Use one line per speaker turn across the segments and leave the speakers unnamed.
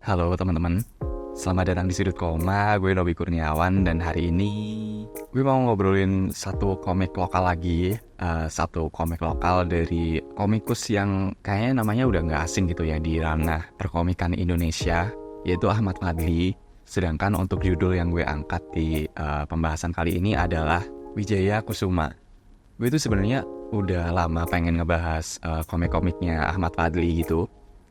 Halo teman-teman, selamat datang di Sudut Koma. Gue Nobi Kurniawan dan hari ini gue mau ngobrolin satu komik lokal lagi. Satu komik lokal dari komikus yang kayaknya namanya udah gak asing gitu ya di ranah perkomikan Indonesia, yaitu Ahmad Fadly. Sedangkan untuk judul yang gue angkat di pembahasan kali ini adalah Wijaya Kusuma. Gue tuh sebenarnya udah lama pengen ngebahas komik-komiknya Ahmad Fadly gitu.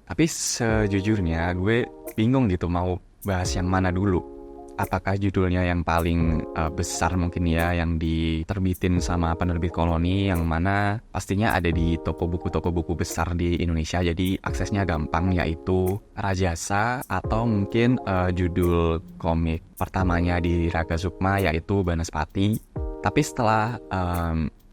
Tapi sejujurnya gue bingung gitu mau bahas yang mana dulu. Apakah judulnya yang paling besar mungkin ya, yang diterbitin sama penerbit Koloni, yang mana pastinya ada di toko buku besar di Indonesia, jadi aksesnya gampang, yaitu Rajasa, atau mungkin judul komik pertamanya di Raga Sukma yaitu Banaspati. Tapi setelah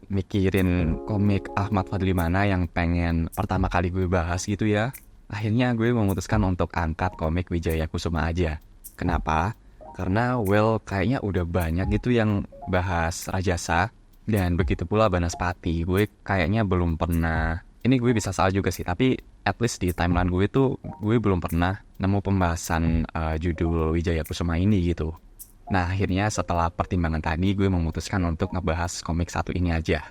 mikirin komik Ahmad Fadly mana yang pengen pertama kali gue bahas gitu ya, akhirnya gue memutuskan untuk angkat komik Wijaya Kusuma aja. Kenapa? Karena kayaknya udah banyak gitu yang bahas Rajasa, dan begitu pula Banaspati. Gue kayaknya belum pernah, ini gue bisa salah juga sih, tapi at least di timeline gue tuh gue belum pernah nemu pembahasan judul Wijaya Kusuma ini gitu. Nah akhirnya setelah pertimbangan tadi, gue memutuskan untuk ngebahas komik satu ini aja.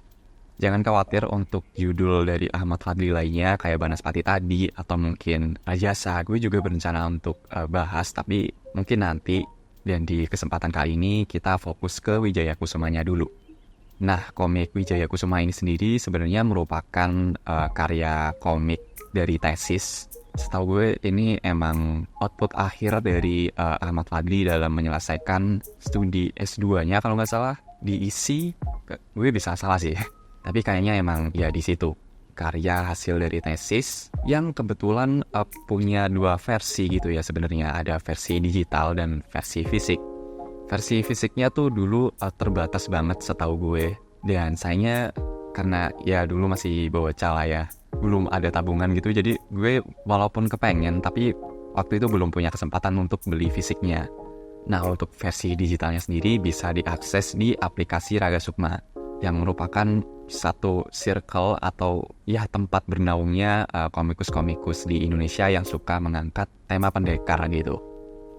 Jangan khawatir untuk judul dari Ahmad Fadly lainnya kayak Banaspati tadi atau mungkin Rajasa, gue juga berencana untuk bahas, tapi mungkin nanti. Dan di kesempatan kali ini kita fokus ke Wijaya Kusumanya dulu. Nah, komik Wijaya Kusuma ini sendiri sebenarnya merupakan karya komik dari tesis. Setahu gue ini emang output akhir dari Ahmad Fadly dalam menyelesaikan studi S2-nya kalau nggak salah, diisi, gue bisa salah sih. Tapi kayaknya emang ya di situ karya hasil dari tesis yang kebetulan punya dua versi gitu ya sebenarnya. Ada versi digital dan versi fisik. Versi fisiknya tuh dulu terbatas banget setahu gue. Dan sayangnya karena ya dulu masih bocah lah ya, belum ada tabungan gitu. Jadi gue walaupun kepengen, tapi waktu itu belum punya kesempatan untuk beli fisiknya. Nah untuk versi digitalnya sendiri bisa diakses di aplikasi Raga Sukma, yang merupakan satu circle atau ya tempat bernaungnya komikus-komikus di Indonesia yang suka mengangkat tema pendekar gitu.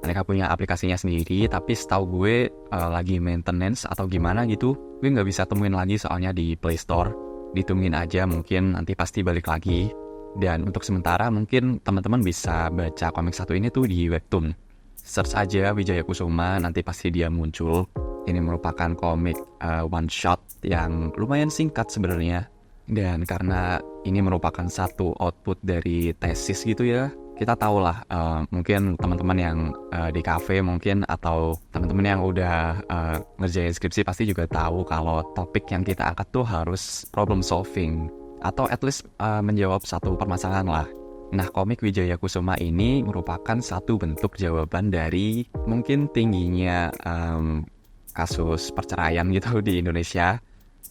Mereka punya aplikasinya sendiri, tapi setahu gue lagi maintenance atau gimana gitu, gue nggak bisa temuin lagi soalnya di Play Store. Ditungguin aja, mungkin nanti pasti balik lagi. Dan untuk sementara mungkin teman-teman bisa baca komik satu ini tuh di Webtoon. Search aja Wijaya Kusuma, nanti pasti dia muncul. Ini merupakan komik one shot yang lumayan singkat sebenarnya. Dan karena ini merupakan satu output dari tesis gitu ya, kita tahu lah mungkin teman-teman yang di kafe mungkin, atau teman-teman yang udah ngerjain skripsi pasti juga tahu kalau topik yang kita angkat tuh harus problem solving, atau at least menjawab satu permasalahan lah. Nah, komik Wijaya Kusuma ini merupakan satu bentuk jawaban dari mungkin tingginya kasus perceraian gitu di Indonesia.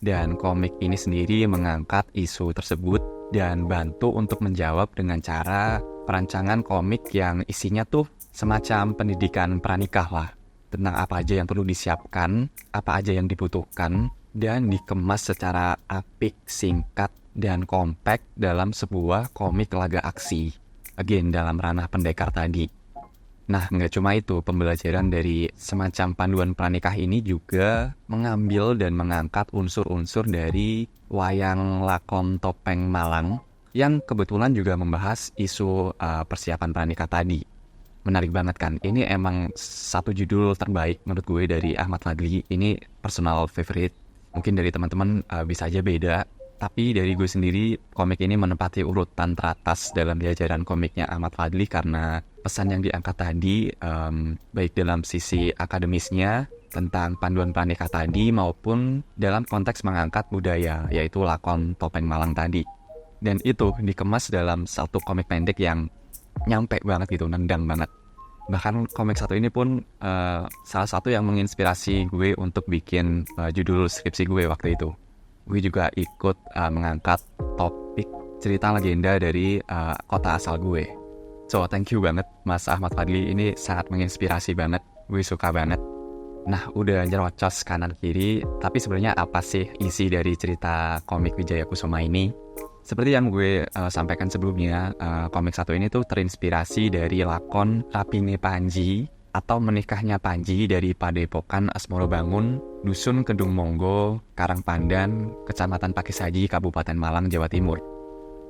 Dan komik ini sendiri mengangkat isu tersebut dan bantu untuk menjawab dengan cara perancangan komik yang isinya tuh semacam pendidikan pranikah lah. Tentang apa aja yang perlu disiapkan, apa aja yang dibutuhkan, dan dikemas secara apik, singkat, dan compact dalam sebuah komik laga aksi. Again, dalam ranah pendekar tadi. Nah, nggak cuma itu, pembelajaran dari semacam panduan pranikah ini juga mengambil dan mengangkat unsur-unsur dari wayang lakon topeng Malang yang kebetulan juga membahas isu persiapan pranikah tadi. Menarik banget kan? Ini emang satu judul terbaik menurut gue dari Ahmad Fadly. Ini personal favorite. Mungkin dari teman-teman bisa aja beda. Tapi dari gue sendiri, komik ini menempati urutan teratas dalam jajaran komiknya Ahmad Fadly karena pesan yang diangkat tadi, baik dalam sisi akademisnya tentang panduan pranikah tadi, maupun dalam konteks mengangkat budaya, yaitu lakon topeng Malang tadi. Dan itu dikemas dalam satu komik pendek yang nyampe banget gitu, nendang banget. Bahkan komik satu ini pun salah satu yang menginspirasi gue untuk bikin judul skripsi gue waktu itu. Gue juga ikut mengangkat topik cerita legenda dari kota asal gue. So thank you banget Mas Ahmad Fadly, ini sangat menginspirasi banget. Gue suka banget. Nah udah nyerocos kanan kiri, tapi sebenarnya apa sih isi dari cerita komik Wijaya Kusuma ini? Seperti yang gue sampaikan sebelumnya, komik satu ini tuh terinspirasi dari lakon Rapine Panji atau Menikahnya Panji dari Padepokan Asmorobangun, Dusun Kedung Monggo, Karangpandan, Kecamatan Pakisaji, Kabupaten Malang, Jawa Timur.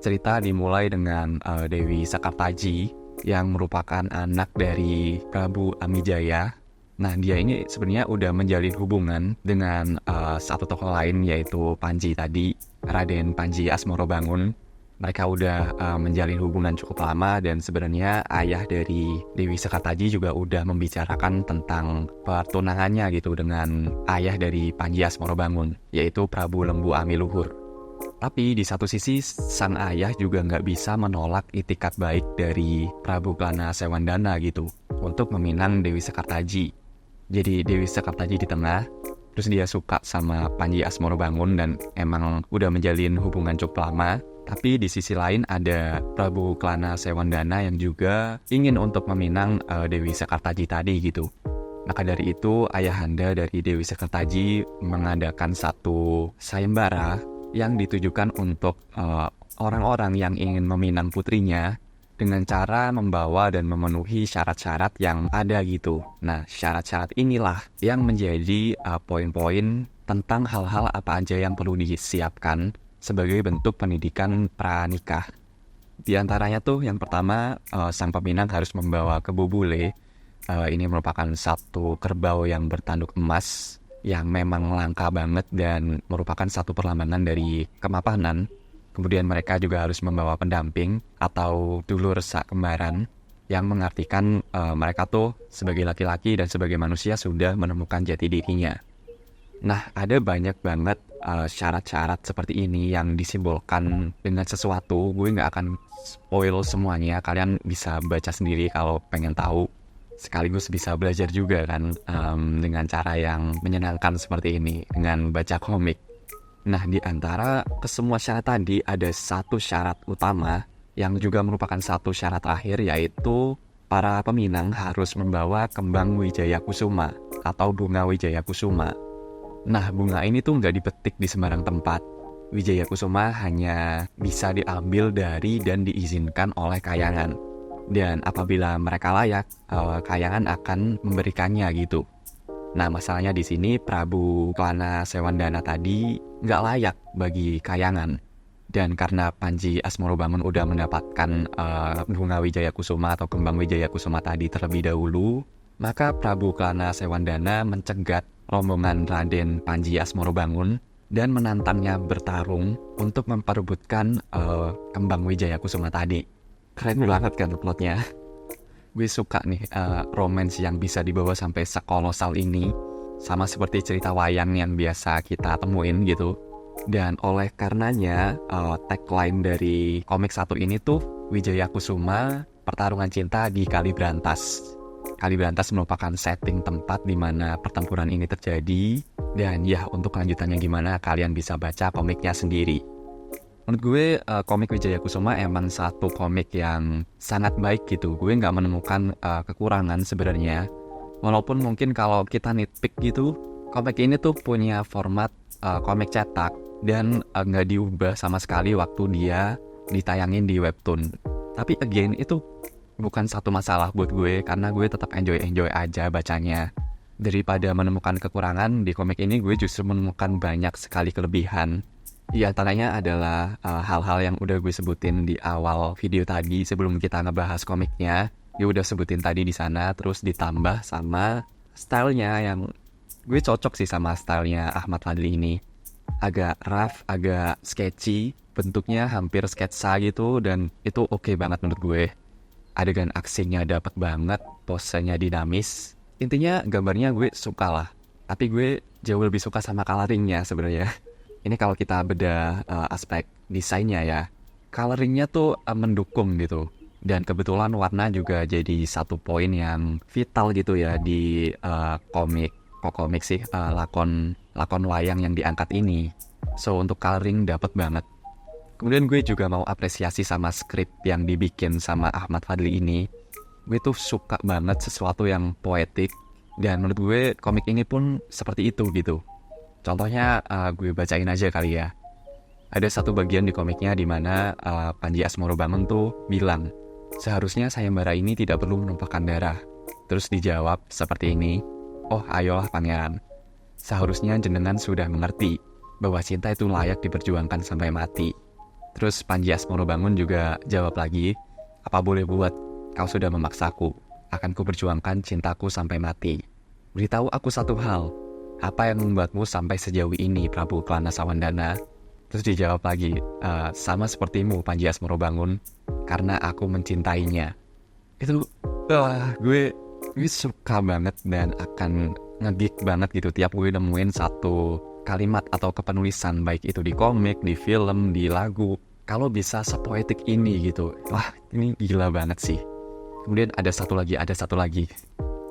Cerita dimulai dengan Dewi Sekartaji yang merupakan anak dari Prabu Amijaya. Nah, dia ini sebenarnya udah menjalin hubungan dengan satu tokoh lain, yaitu Panji tadi, Raden Panji Asmorobangun. Mereka udah menjalin hubungan cukup lama, dan sebenarnya ayah dari Dewi Sekartaji juga udah membicarakan tentang pertunangannya gitu dengan ayah dari Panji Asmorobangun, yaitu Prabu Lembu Amiluhur. Tapi di satu sisi, sang ayah juga nggak bisa menolak itikat baik dari Prabu Klana Sewandana gitu untuk meminang Dewi Sekartaji. Jadi Dewi Sekartaji di tengah, terus dia suka sama Panji Asmorobangun dan emang udah menjalin hubungan cukup lama. Tapi di sisi lain ada Prabu Klana Sewandana yang juga ingin untuk meminang Dewi Sekartaji tadi gitu. Maka dari itu ayahanda dari Dewi Sekartaji mengadakan satu sayembara yang ditujukan untuk orang-orang yang ingin meminang putrinya dengan cara membawa dan memenuhi syarat-syarat yang ada gitu. Nah, syarat-syarat inilah yang menjadi poin-poin tentang hal-hal apa aja yang perlu disiapkan sebagai bentuk pendidikan pranikah. Di antaranya tuh yang pertama, sang peminang harus membawa kebo bule. Ini merupakan satu kerbau yang bertanduk emas yang memang langka banget dan merupakan satu perlambangan dari kemapanan. Kemudian mereka juga harus membawa pendamping atau dulur sakembaran yang mengartikan mereka tuh sebagai laki-laki dan sebagai manusia sudah menemukan jati dirinya. Nah, ada banyak banget syarat-syarat seperti ini yang disimbolkan dengan sesuatu. Gue nggak akan spoil semuanya, kalian bisa baca sendiri kalau pengen tahu. Sekaligus bisa belajar juga kan dengan cara yang menyenangkan seperti ini, dengan baca komik. Nah, di antara kesemua syarat tadi ada satu syarat utama yang juga merupakan satu syarat akhir, yaitu para peminang harus membawa kembang Wijaya Kusuma atau bunga Wijaya Kusuma. Nah, bunga ini tuh nggak dipetik di sembarang tempat. Wijaya Kusuma hanya bisa diambil dari dan diizinkan oleh kayangan. Dan apabila mereka layak, kayangan akan memberikannya gitu. Nah, masalahnya di sini Prabu Klana Sewandana tadi nggak layak bagi kayangan. Dan karena Panji Asmorobangun udah mendapatkan bunga Wijaya Kusuma atau kembang Wijaya Kusuma tadi terlebih dahulu, maka Prabu Klana Sewandana mencegat rombongan Raden Panji Asmorobangun dan menantangnya bertarung untuk memperebutkan kembang Wijaya Kusuma tadi. Keren banget kan plotnya. Gue suka nih romance yang bisa dibawa sampai sekolosal ini, sama seperti cerita wayang yang biasa kita temuin gitu. Dan oleh karenanya tagline dari komik satu ini tuh Wijaya Kusuma, pertarungan cinta di Kalibrantas. Kalibrantas merupakan setting tempat di mana pertempuran ini terjadi. Dan ya, untuk lanjutannya gimana kalian bisa baca komiknya sendiri. Menurut gue komik Wijaya Kusuma emang satu komik yang sangat baik gitu. Gue nggak menemukan kekurangan sebenarnya. Walaupun mungkin kalau kita nitpick gitu, komik ini tuh punya format komik cetak dan nggak diubah sama sekali waktu dia ditayangin di webtoon. Tapi again itu bukan satu masalah buat gue, karena gue tetap enjoy aja bacanya. Daripada menemukan kekurangan di komik ini, gue justru menemukan banyak sekali kelebihan. Di antaranya adalah hal-hal yang udah gue sebutin di awal video tadi sebelum kita ngebahas komiknya. Gue udah sebutin tadi di sana, terus ditambah sama stylenya yang gue cocok sih sama stylenya Ahmad Fadli ini. Agak rough, agak sketchy, bentuknya hampir sketsa gitu, dan itu oke banget menurut gue. Adegan aksinya dapet banget, posenya dinamis. Intinya gambarnya gue suka lah, tapi gue jauh lebih suka sama coloringnya sebenarnya. Ini kalau kita beda aspek desainnya ya, coloringnya tuh mendukung gitu. Dan kebetulan warna juga jadi satu poin yang vital gitu ya di komik sih, lakon wayang yang diangkat ini. So untuk coloring dapet banget. Kemudian gue juga mau apresiasi sama skrip yang dibikin sama Ahmad Fadli ini. Gue tuh suka banget sesuatu yang poetik, dan menurut gue komik ini pun seperti itu gitu. Contohnya gue bacain aja kali ya. Ada satu bagian di komiknya di mana Panji Asmorobangun tuh bilang, seharusnya sayembara ini tidak perlu menumpahkan darah. Terus dijawab seperti ini, oh ayolah pangeran, seharusnya jenengan sudah mengerti bahwa cinta itu layak diperjuangkan sampai mati. Terus Panji Asmorobangun juga jawab lagi, apa boleh buat, kau sudah memaksaku, akan kuperjuangkan cintaku sampai mati. Beritahu aku satu hal, apa yang membuatmu sampai sejauh ini Prabu Klana Sawandana? Terus dijawab lagi, sama sepertimu Panji Asmorobangun, karena aku mencintainya. Itu gue suka banget dan akan ngegeek banget gitu tiap gue nemuin satu kalimat atau kepenulisan, baik itu di komik, di film, di lagu. Kalau bisa sepoetik ini gitu, wah ini gila banget sih. Kemudian ada satu lagi.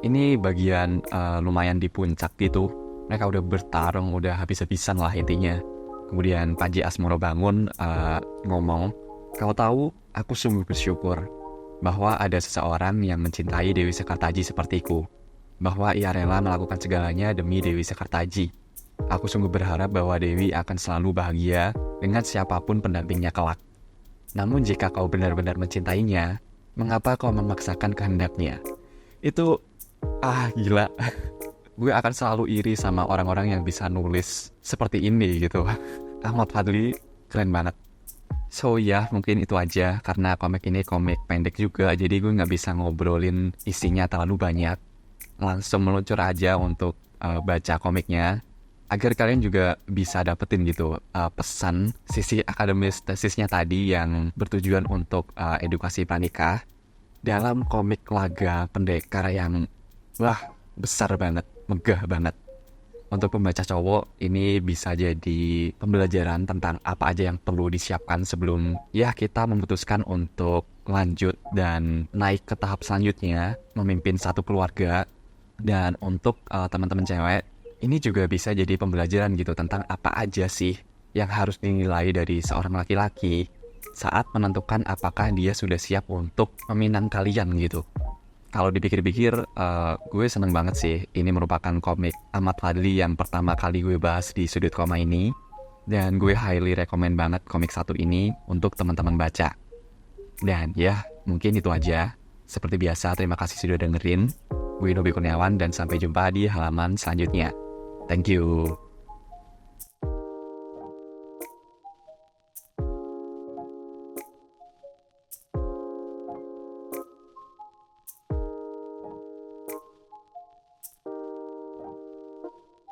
Ini bagian lumayan di puncak gitu. Mereka udah bertarung, udah habis-habisan lah intinya. Kemudian Panji Asmorobangun ngomong, kau tahu, aku sungguh bersyukur bahwa ada seseorang yang mencintai Dewi Sekartaji sepertiku. Bahwa ia rela melakukan segalanya demi Dewi Sekartaji. Aku sungguh berharap bahwa Dewi akan selalu bahagia dengan siapapun pendampingnya kelak. Namun jika kau benar-benar mencintainya, mengapa kau memaksakan kehendaknya? Itu, gila. Gue akan selalu iri sama orang-orang yang bisa nulis seperti ini gitu. Ahmad Fadli keren banget. So ya, mungkin itu aja. Karena komik ini komik pendek juga, jadi gue gak bisa ngobrolin isinya terlalu banyak. Langsung meluncur aja untuk baca komiknya, agar kalian juga bisa dapetin gitu pesan sisi akademis tesisnya tadi yang bertujuan untuk edukasi pranikah dalam komik laga pendekar yang besar banget, megah banget. Untuk pembaca cowok, ini bisa jadi pembelajaran tentang apa aja yang perlu disiapkan sebelum kita memutuskan untuk lanjut dan naik ke tahap selanjutnya, memimpin satu keluarga. Dan untuk teman-teman cewek, ini juga bisa jadi pembelajaran gitu tentang apa aja sih yang harus dinilai dari seorang laki-laki saat menentukan apakah dia sudah siap untuk meminang kalian gitu. Kalau dipikir-pikir, gue seneng banget sih. Ini merupakan komik Ahmad Fadli yang pertama kali gue bahas di Sudut Koma ini. Dan gue highly recommend banget komik satu ini untuk teman-teman baca. Dan mungkin itu aja. Seperti biasa, terima kasih sudah dengerin. Gue Nobi Kurniawan dan sampai jumpa di halaman selanjutnya. Thank you.